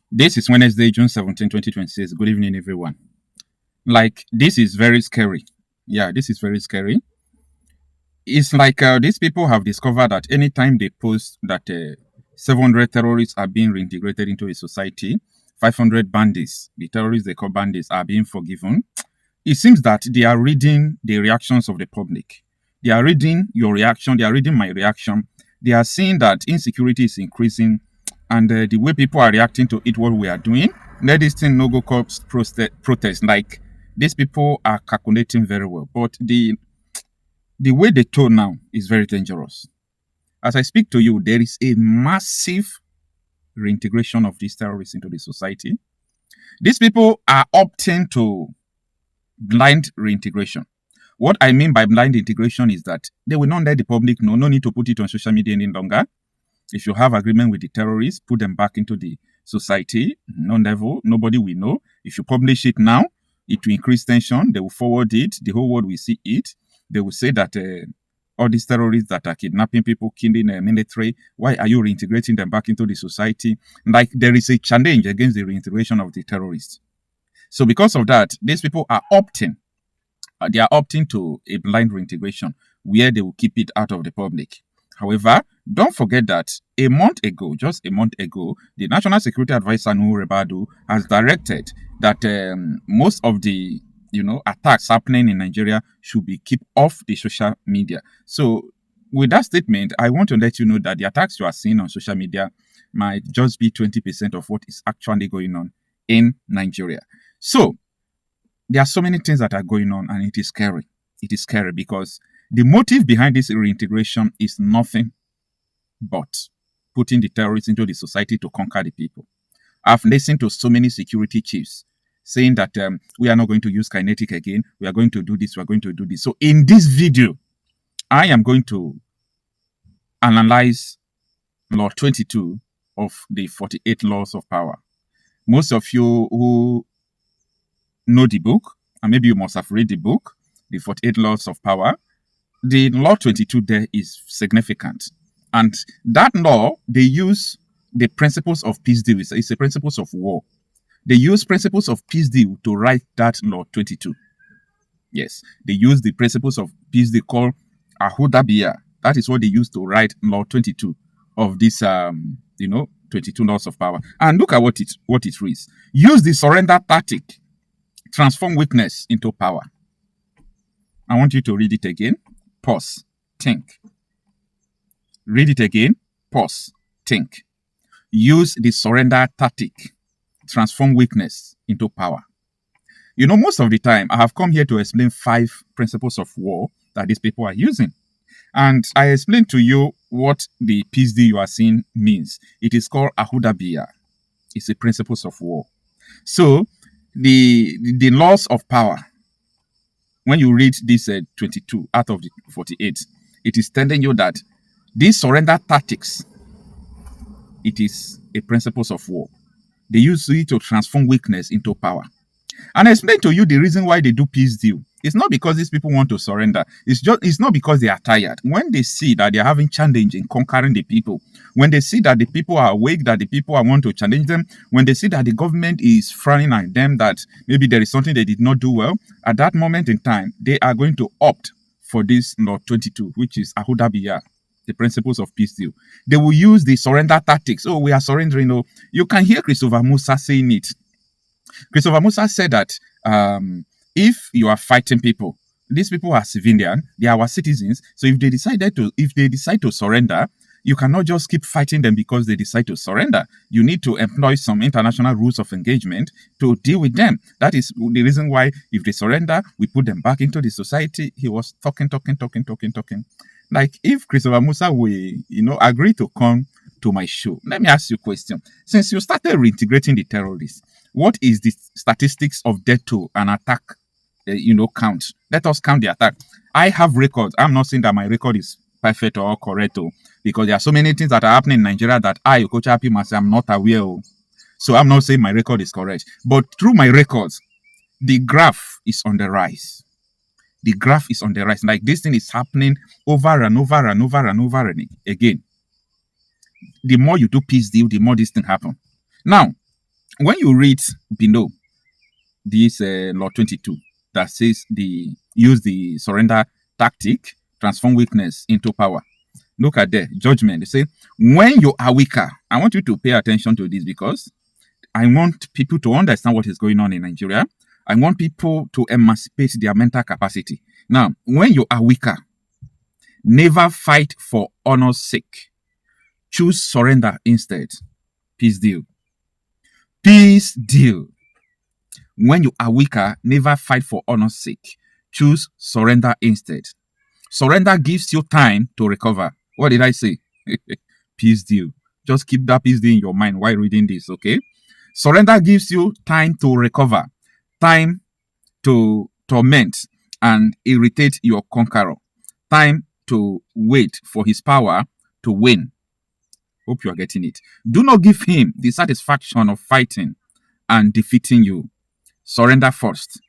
This is Wednesday, June 17, 2026. Good evening, everyone. This is very scary. Yeah, this is very scary. It's like these people have discovered that anytime they post that 700 terrorists are being reintegrated into a society, 500 bandits, the terrorists they call bandits, are being forgiven, it seems that they are reading the reactions of the public. They are reading your reaction. They are reading my reaction. They are seeing that insecurity is increasing, and the way people are reacting to it, what we are doing. Let this thing no go cause protest. Like these people are calculating very well, but the way they tone now is very dangerous. As I speak to you, there is a massive reintegration of these terrorists into the society. These people are opting to blind reintegration. What I mean by blind integration is that they will not let the public know. No need to put it on social media any longer. If you have agreement with the terrorists, put them back into the society. No level, nobody will know. If you publish it now, it will increase tension. They will forward it. The whole world will see it. They will say that all these terrorists that are kidnapping people, killing military, why are you reintegrating them back into the society? Like there is a challenge against the reintegration of the terrorists. So because of that, these people are opting. They are opting to a blind reintegration where they will keep it out of the public. However, don't forget that a month ago, just a month ago, the National Security Advisor Nuhu Rebadu has directed that most of the attacks happening in Nigeria should be kept off the social media. So with that statement, I want to let you know that the attacks you are seeing on social media might just be 20% of what is actually going on in Nigeria. So there are so many things that are going on, and it is scary. It is scary because the motive behind this reintegration is nothing but putting the terrorists into the society to conquer the people. I've listened to so many security chiefs saying that we are not going to use kinetic again. We are going to do this. We are going to do this. So in this video, I am going to analyze Law 22 of the 48 Laws of Power. Most of you who know the book, and maybe you must have read the book, the 48 Laws of Power, the Law 22 there is significant. And that law, they use the principles of peace deal. It's the principles of war. They use principles of peace deal to write that Law 22. Yes, they use the principles of peace they call Ahudabia. That is what they use to write Law 22 of this, 22 Laws of Power. And look at what it reads. Use the surrender tactic. Transform weakness into power. I want you to read it again. Pause. Think. Read it again. Pause. Think. Use the surrender tactic. Transform weakness into power. Most of the time, I have come here to explain 5 principles of war that these people are using. And I explained to you what the peace deal you are seeing means. It is called Ahudabia. It's the principles of war. So, the laws of power, when you read this 22 out of the 48, it is telling you that these surrender tactics, it is a principles of war. They use it to transform weakness into power. And I explained to you the reason why they do peace deal. It's not because these people want to surrender. It's not because they are tired. When they see that they are having challenge in conquering the people, when they see that the people are awake, that the people want to challenge them, when they see that the government is frowning at them, that maybe there is something they did not do well, at that moment in time, they are going to opt for this Law 22, which is Ahudabiyah, the principles of peace deal. They will use the surrender tactics. Oh, we are surrendering. Oh, you can hear Christopher Musa saying it. Christopher Musa said that if you are fighting people, these people are civilian, they are our citizens. So if they decide to surrender, you cannot just keep fighting them because they decide to surrender. You need to employ some international rules of engagement to deal with them. That is the reason why if they surrender, we put them back into the society. He was talking. Like if Christopher Musa will, agree to come to my show, let me ask you a question. Since you started reintegrating the terrorists, what is the statistics of death to an attack, count? Let us count the attack. I have records. I'm not saying that my record is perfect or correct, because there are so many things that are happening in Nigeria that I, Okocha, myself, I'm not aware of. So I'm not saying my record is correct. But through my records, the graph is on the rise. The graph is on the rise. Like this thing is happening over and over and over and over again. The more you do peace deal, the more this thing happen. Now, When you read below this law 22 that says use the surrender tactic, transform weakness into power. Look at the judgment. They say, when you are weaker, I want you to pay attention to this because I want people to understand what is going on in Nigeria. I want people to emancipate their mental capacity. Now, when you are weaker, never fight for honor's sake. Choose surrender instead. Peace deal. Peace deal. When you are weaker, never fight for honor's sake. Choose surrender instead. Surrender gives you time to recover. What did I say? Peace deal. Just keep that peace deal in your mind while reading this, okay? Surrender gives you time to recover, time to torment and irritate your conqueror, time to wait for his power to win. Hope you are getting it. Do not give him the satisfaction of fighting and defeating you. Surrender first.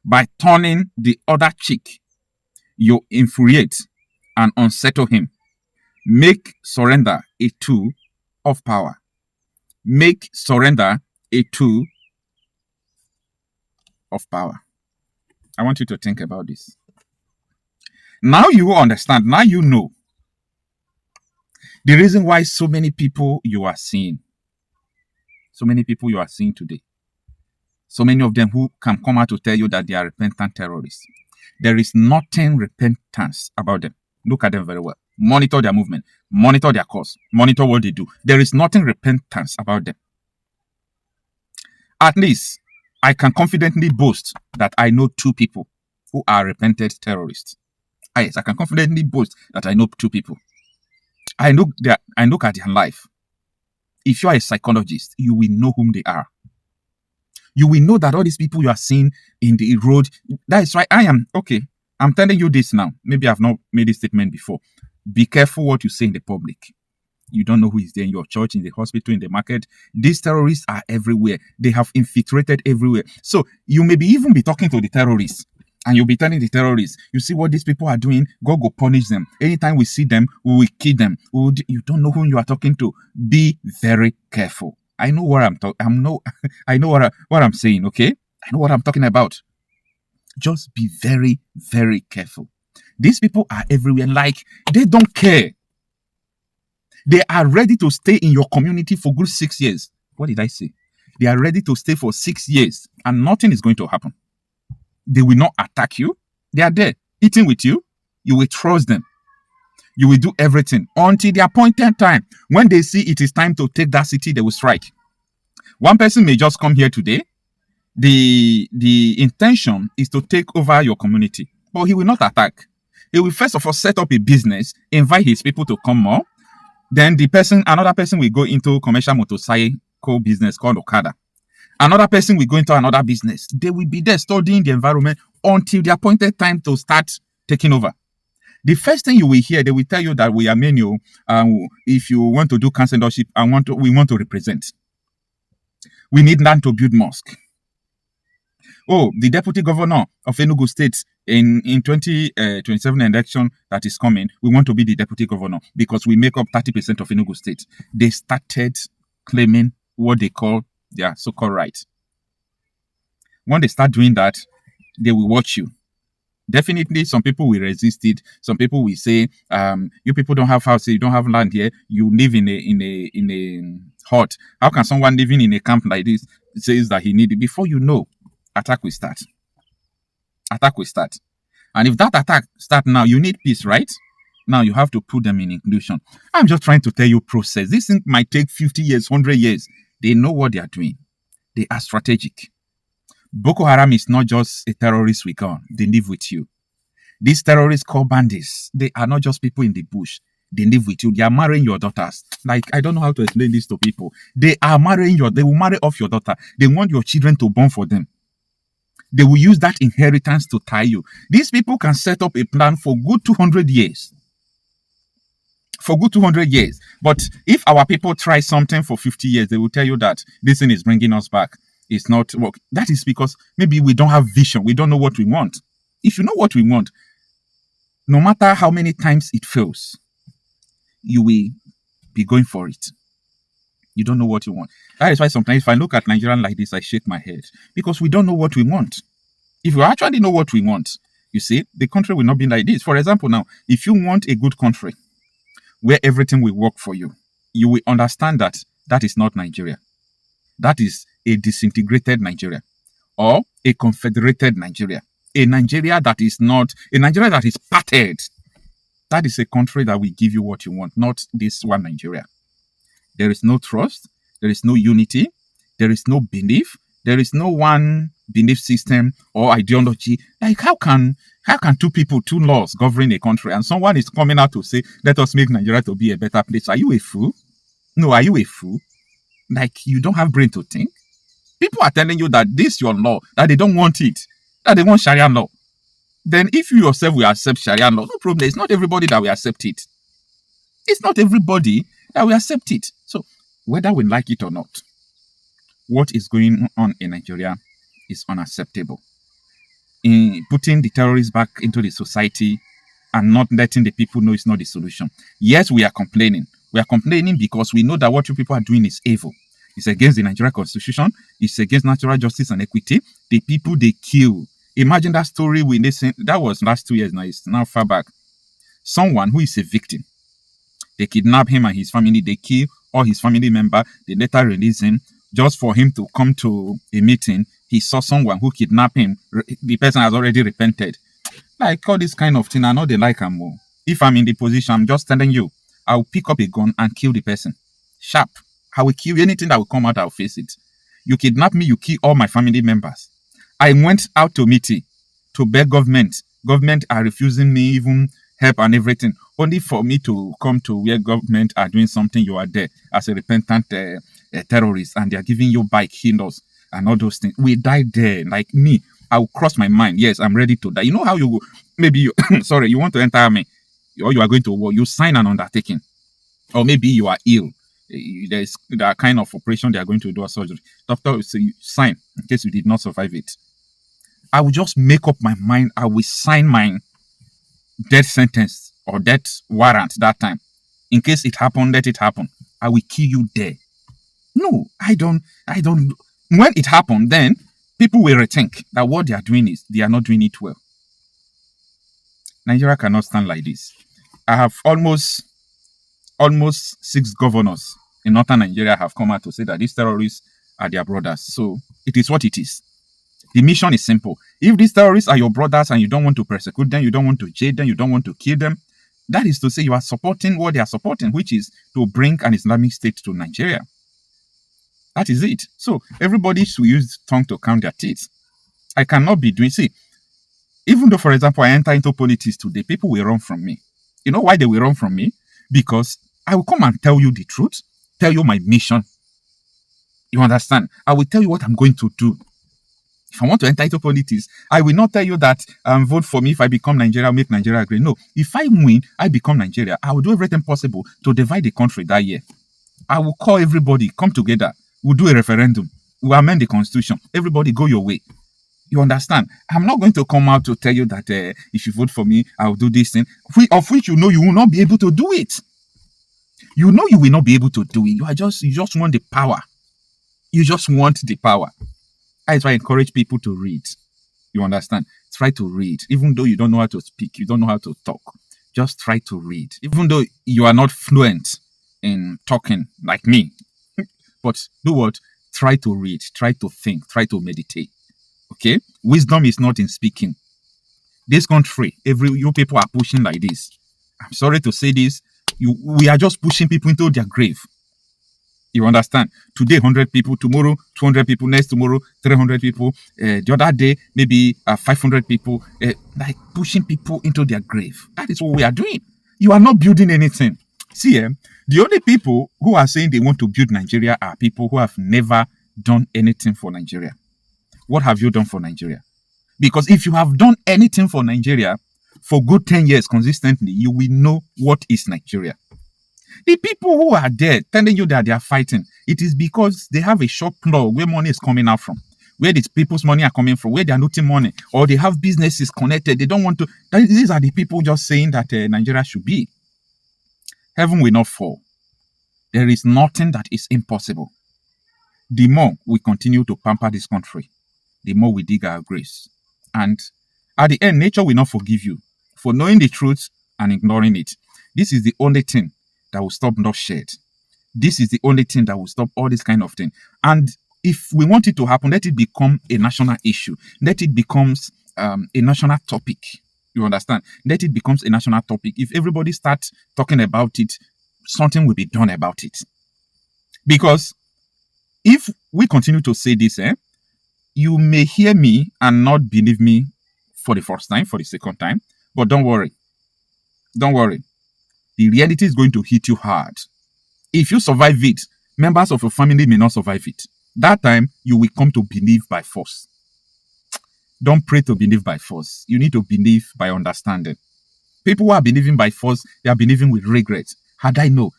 By turning the other cheek, you infuriate and unsettle him. Make surrender a tool of power. Make surrender a tool of power. I want you to think about this. Now you understand. Now you know the reason why so many people you are seeing today, so many of them who can come out to tell you that they are repentant terrorists. There is nothing repentance about them. Look at them very well. Monitor their movement. Monitor their course. Monitor what they do. There is nothing repentance about them. At least, I can confidently boast that I know 2 people who are repented terrorists. Yes, I can confidently boast that I know 2 people. I look at their life. If you are a psychologist, you will know whom they are. You will know that all these people you are seeing in the road, that is why I'm telling you this now. Maybe I've not made this statement before. Be careful what you say in the public. You don't know who is there in your church, in the hospital, in the market. These terrorists are everywhere. They have infiltrated everywhere. So you may even be talking to the terrorists and you'll be telling the terrorists, you see what these people are doing? God will punish them. Anytime we see them, we will kill them. You don't know whom you are talking to. Be very careful. I know what I'm talking. I know what I'm saying. Okay, I know what I'm talking about. Just be very, very careful. These people are everywhere. Like they don't care. They are ready to stay in your community for good 6 years. What did I say? They are ready to stay for 6 years, and nothing is going to happen. They will not attack you. They are there eating with you. You will trust them. You will do everything until the appointed time. When they see it is time to take that city, they will strike. One person may just come here today. The intention is to take over your community, but he will not attack. He will first of all set up a business, invite his people to come more. Then another person will go into commercial motorcycle business called Okada. Another person will go into another business. They will be there studying the environment until the appointed time to start taking over. The first thing you will hear, they will tell you that we are menu. If you want to do councilorship, we want to represent. We need land to build mosque. Oh, the deputy governor of Enugu State in 2027 election that is coming, we want to be the deputy governor because we make up 30% of Enugu State. They started claiming what they call their so-called right. When they start doing that, they will watch you. Definitely, some people will resist it. Some people will say, "You people don't have houses, you don't have land here. You live in a hut. How can someone living in a camp like this says that he need it?" Before you know, attack will start. Attack will start. And if that attack start now, you need peace, right? Now you have to put them in inclusion. I'm just trying to tell you process. This thing might take 50 years, 100 years. They know what they are doing. They are strategic. Boko Haram is not just a terrorist with gun. They live with you. These terrorists called bandits, they are not just people in the bush. They live with you. They are marrying your daughters. Like, I don't know how to explain this to people. They will marry off your daughter. They want your children to born for them. They will use that inheritance to tie you. These people can set up a plan for good 200 years. For good 200 years. But if our people try something for 50 years, they will tell you that this thing is bringing us back. It's not work. That is because maybe we don't have vision. We don't know what we want. If you know what we want, no matter how many times it fails, you will be going for it. You don't know what you want. That is why sometimes if I look at Nigerian like this, I shake my head because we don't know what we want. If we actually know what we want, you see, the country will not be like this. For example, now, if you want a good country where everything will work for you, you will understand that that is not Nigeria. That is a disintegrated Nigeria or a confederated Nigeria. A Nigeria that is not, a Nigeria that is parted. That is a country that will give you what you want, not this one Nigeria. There is no trust. There is no unity. There is no belief. There is no one belief system or ideology. Like how can two people, two laws govern a country and someone is coming out to say, let us make Nigeria to be a better place? Are you a fool? No, are you a fool? Like you don't have brain to think? People are telling you that this your law, that they don't want it, that they want Sharia law. Then if you yourself will accept Sharia law, no problem. It's not everybody that will accept it. It's not everybody that will accept it. So whether we like it or not, what is going on in Nigeria is unacceptable. In putting the terrorists back into the society and not letting the people know it's not the solution. Yes, we are complaining. We are complaining because we know that what you people are doing is evil. It's against the Nigerian constitution. It's against natural justice and equity. The people they kill. Imagine that story we listened. That was last 2 years now. It's now far back. Someone who is a victim. They kidnap him and his family. They kill all his family member. They later release him just for him to come to a meeting. He saw someone who kidnapped him. The person has already repented. Like all this kind of thing. I know they like him more. If I'm in the position, I'm just telling you, I'll pick up a gun and kill the person. Sharp. I will kill anything that will come out. I'll face it. You kidnap me, you kill all my family members. I went out to meeting to beg government. Government are refusing me even help and everything. Only for me to come to where government are doing something, you are there as a repentant terrorist and they are giving you bike, healers and all those things. We died there. Like me, I will cross my mind. Yes, I'm ready to die. You know how you go? Maybe you, sorry, you want to enter army or you are going to war. You sign an undertaking. Or maybe you are ill. There's that kind of operation they are going to do a surgery. Doctor will say, you sign in case you did not survive it. I will just make up my mind. I will sign my death sentence or death warrant that time. In case it happened, let it happen. I will kill you there. No, I don't. When it happened, then people will rethink that what they are doing is they are not doing it well. Nigeria cannot stand like this. I have almost 6 governors in northern Nigeria have come out to say that these terrorists are their brothers. So it is what it is. The mission is simple. If these terrorists are your brothers and you don't want to persecute them, you don't want to jail them, you don't want to kill them, that is to say you are supporting what they are supporting, which is to bring an Islamic state to Nigeria. That is it. So everybody should use tongue to count their teeth. I cannot be doing, see, even though, for example, I enter into politics today, people will run from me. You know why they will run from me? Because I will come and tell you the truth, tell you my mission. You understand? I will tell you what I'm going to do. If I want to enter into politics, I will not tell you that vote for me if I become Nigeria, make Nigeria great. No, if I win, I become Nigeria. I will do everything possible to divide the country that year. I will call everybody, come together. We'll do a referendum. We'll amend the constitution. Everybody go your way. You understand? I'm not going to come out to tell you that if you vote for me, I'll do this thing, of which you know you will not be able to do it. You know you will not be able to do it. You just want the power. You just want the power. That's why I encourage people to read. You understand? Try to read. Even though you don't know how to speak, you don't know how to talk, just try to read. Even though you are not fluent in talking like me, but do what? Try to read, try to think, try to meditate. Okay? Wisdom is not in speaking. This country, you people are pushing like this. I'm sorry to say this. We are just pushing people into their grave. You understand? Today, 100 people. Tomorrow, 200 people. Next tomorrow, 300 people. The other day, maybe 500 people. Like pushing people into their grave. That is what we are doing. You are not building anything. See, the only people who are saying they want to build Nigeria are people who have never done anything for Nigeria. What have you done for Nigeria? Because if you have done anything for Nigeria for good 10 years consistently, you will know what is Nigeria. The people who are there telling you that they are fighting, it is because they have a shop claw where money is coming out from, where these people's money are coming from, where they are looting money, or they have businesses connected. They don't want to. These are the people just saying that Nigeria should be. Heaven will not fall. There is nothing that is impossible. The more we continue to pamper this country, the more we dig our graves. And at the end, nature will not forgive you for knowing the truth and ignoring it. This is the only thing that will stop bloodshed. This is the only thing that will stop all this kind of thing. And if we want it to happen, let it become a national issue. Let it becomes a national topic. You understand? Let it becomes a national topic. If everybody starts talking about it, something will be done about it. Because if we continue to say this, you may hear me and not believe me for the first time, for the second time, but don't worry. Don't worry. The reality is going to hit you hard. If you survive it, members of your family may not survive it. That time, you will come to believe by force. Don't pray to believe by force. You need to believe by understanding. People who are believing by force, they are believing with regret. Had I known,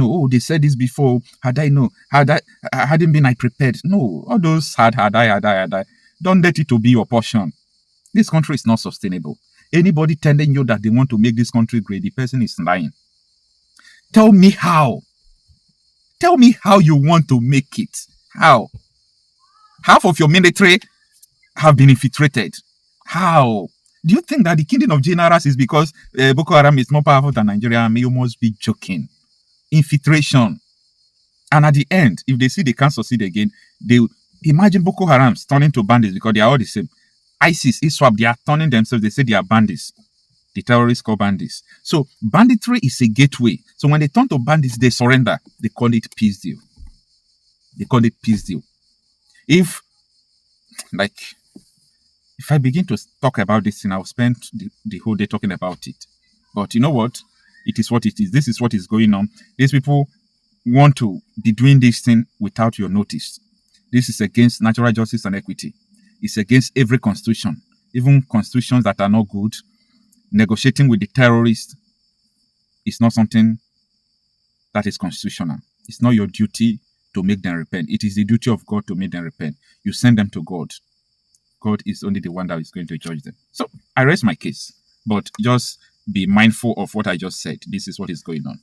oh, they said this before, had I known, hadn't been I prepared. No, all those had I. Don't let it to be your portion. This country is not sustainable. Anybody telling you that they want to make this country great, the person is lying. Tell me how. Tell me how you want to make it. How? Half of your military have been infiltrated. How? Do you think that the killing of generals is because Boko Haram is more powerful than Nigeria army? You must be joking. Infiltration. And at the end, if they see they can't succeed again, they imagine Boko Haram turning to bandits because they are all the same. ISIS, ISWAP, they are turning themselves. They say they are bandits. The terrorists call bandits. So banditry is a gateway. So when they turn to bandits, they surrender. They call it peace deal. They call it peace deal. If I begin to talk about this thing, I'll spend the whole day talking about it. But you know what? It is what it is. This is what is going on. These people want to be doing this thing without your notice. This is against natural justice and equity. It's against every constitution, even constitutions that are not good. Negotiating with the terrorists is not something that is constitutional. It's not your duty to make them repent. It is the duty of God to make them repent. You send them to God. God is only the one that is going to judge them. So I rest my case, but just be mindful of what I just said. This is what is going on.